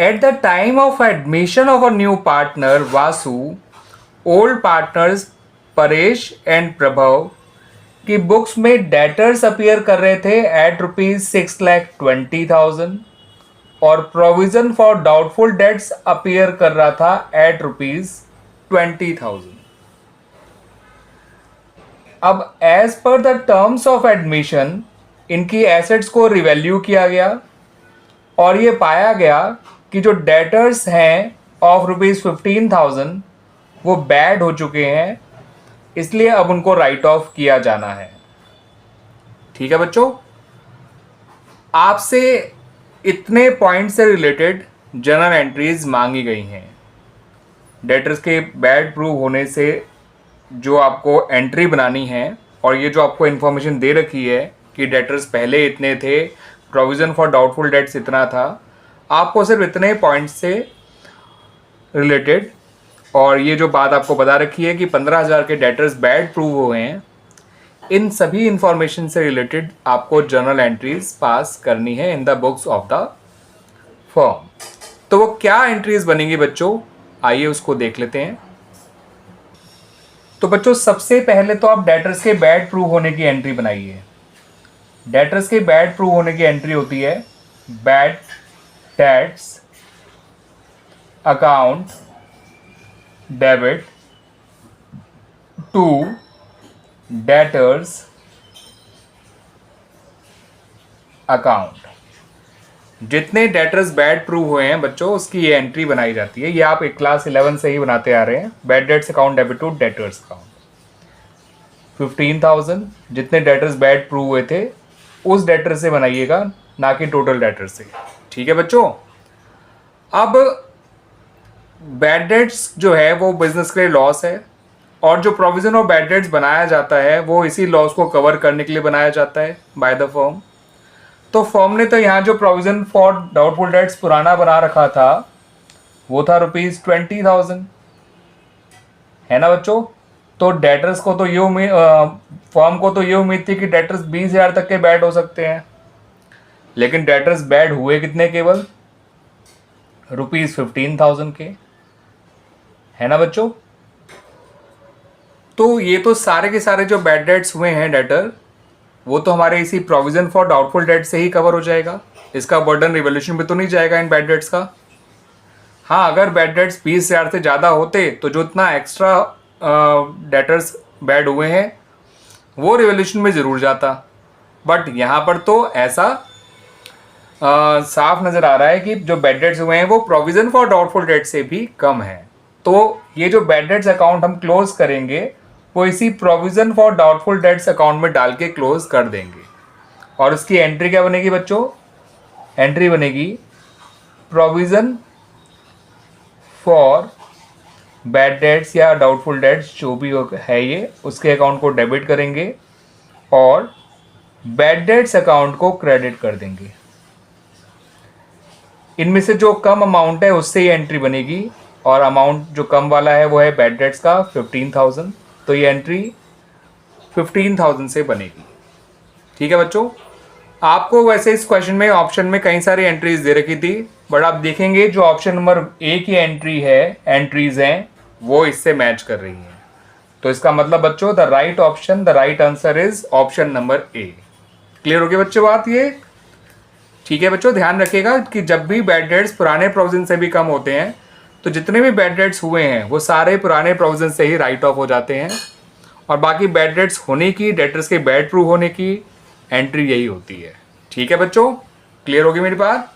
At the time of admission of a new partner, Vasu, old partners Paresh and Prabhav की books में debtors appear कर रहे थे at ₹6,20,000 और provision for doubtful debts appear कर रहा था एट ₹20,000. अब as per the terms of admission इनकी एसेट्स को रिवैल्यू किया गया और ये पाया गया कि जो डेटर्स हैं ऑफ ₹15,000 वो बैड हो चुके हैं, इसलिए अब उनको राइट ऑफ किया जाना है. ठीक है बच्चों, आपसे इतने पॉइंट से रिलेटेड जर्नल एंट्रीज मांगी गई हैं. डेटर्स के बैड प्रूव होने से जो आपको एंट्री बनानी है और ये जो आपको इन्फॉर्मेशन दे रखी है कि डेटर्स पहले इतने थे, प्रोविज़न फॉर डाउटफुल डेट्स इतना था, आपको सिर्फ इतने पॉइंट्स से रिलेटेड और ये जो बात आपको बता रखी है कि 15,000 के डेटर्स बैड प्रूव हुए हैं, इन सभी इंफॉर्मेशन से रिलेटेड आपको जर्नल एंट्रीज पास करनी है in the books of the firm. तो वो क्या एंट्रीज बनेंगी बच्चों, आइए उसको देख लेते हैं. तो बच्चों सबसे पहले तो आप डेटर्स के बैड प्रूव होने की एंट्री बनाइए. डेटर्स के बैड प्रूव होने की एंट्री होती है bad debts account debit to debtors account. जितने डेटर्स बैड प्रूव हुए हैं बच्चों उसकी ये एंट्री बनाई जाती है. ये आप एक क्लास 11 से ही बनाते आ रहे हैं. Bad debts account debit to debtors account. 15,000 जितने डेटर्स बैड प्रूव हुए थे उस डेटर से बनाइएगा, ना कि टोटल डेटर से. ठीक है बच्चों. अब बैड डेट्स जो है वो बिजनेस के लिए लॉस है और जो प्रोविजन ऑफ बैड डेट्स बनाया जाता है वो इसी लॉस को कवर करने के लिए बनाया जाता है बाय द फर्म. तो फर्म ने तो यहाँ जो प्रोविजन फॉर डाउटफुल डेट्स पुराना बना रखा था वो था ₹20,000, है ना बच्चों. तो डेटर्स को तो ये उम्मीद, फर्म को तो ये उम्मीद थी कि डेटर्स 20,000 तक के बैड हो सकते हैं, लेकिन डेटर्स बैड हुए कितने, केवल ₹15,000 के, है ना बच्चों. तो ये तो सारे के सारे जो बैड डेट्स हुए हैं डेटर, वो तो हमारे इसी प्रोविजन फॉर डाउटफुल डेट से ही कवर हो जाएगा. इसका बर्डन रिवोल्यूशन भी तो नहीं जाएगा इन बैड डेट्स का. हाँ, अगर बैड डेट्स 20,000 से ज़्यादा होते तो जो इतना एक्स्ट्रा डेटर्स बैड हुए हैं वो रिवोल्यूशन में ज़रूर जाता. बट यहाँ पर तो ऐसा साफ नज़र आ रहा है कि जो बैड डेट्स हुए हैं वो प्रोविज़न फॉर डाउटफुल डेट से भी कम है. तो ये जो बैड डेट्स अकाउंट हम क्लोज करेंगे वो इसी provision for doubtful dates account में डाल के क्लोज कर देंगे. और उसकी एंट्री क्या बनेगी बच्चों, एंट्री बनेगी प्रोविज़न फॉर बैड डेट्स या डाउटफुल डेट्स जो भी है ये, उसके अकाउंट को डेबिट करेंगे और बैड डेट्स अकाउंट को क्रेडिट कर देंगे. इनमें से जो कम अमाउंट है उससे ही एंट्री बनेगी और अमाउंट जो कम वाला है वो है बैड डेट्स का 15,000. तो ये एंट्री 15,000 से बनेगी. ठीक है बच्चों. आपको वैसे इस क्वेश्चन में ऑप्शन में कई सारी एंट्रीज दे रखी थी, बट आप देखेंगे जो ऑप्शन नंबर ए की एंट्रीज हैं वो इससे मैच कर रही हैं. तो इसका मतलब बच्चों the right answer is option number A. Clear हो गया बच्चों बात ये. ठीक है बच्चों, ध्यान रखिएगा कि जब भी बैड डेट्स पुराने प्रोविजन से भी कम होते हैं तो जितने भी बैड डेट्स हुए हैं वो सारे पुराने प्रोविजन से ही राइट ऑफ हो जाते हैं और बाकी बैड डेट्स होने की, डेटर्स के बैड प्रूव होने की एंट्री यही होती है. ठीक है बच्चों, क्लियर होगी मेरी बात.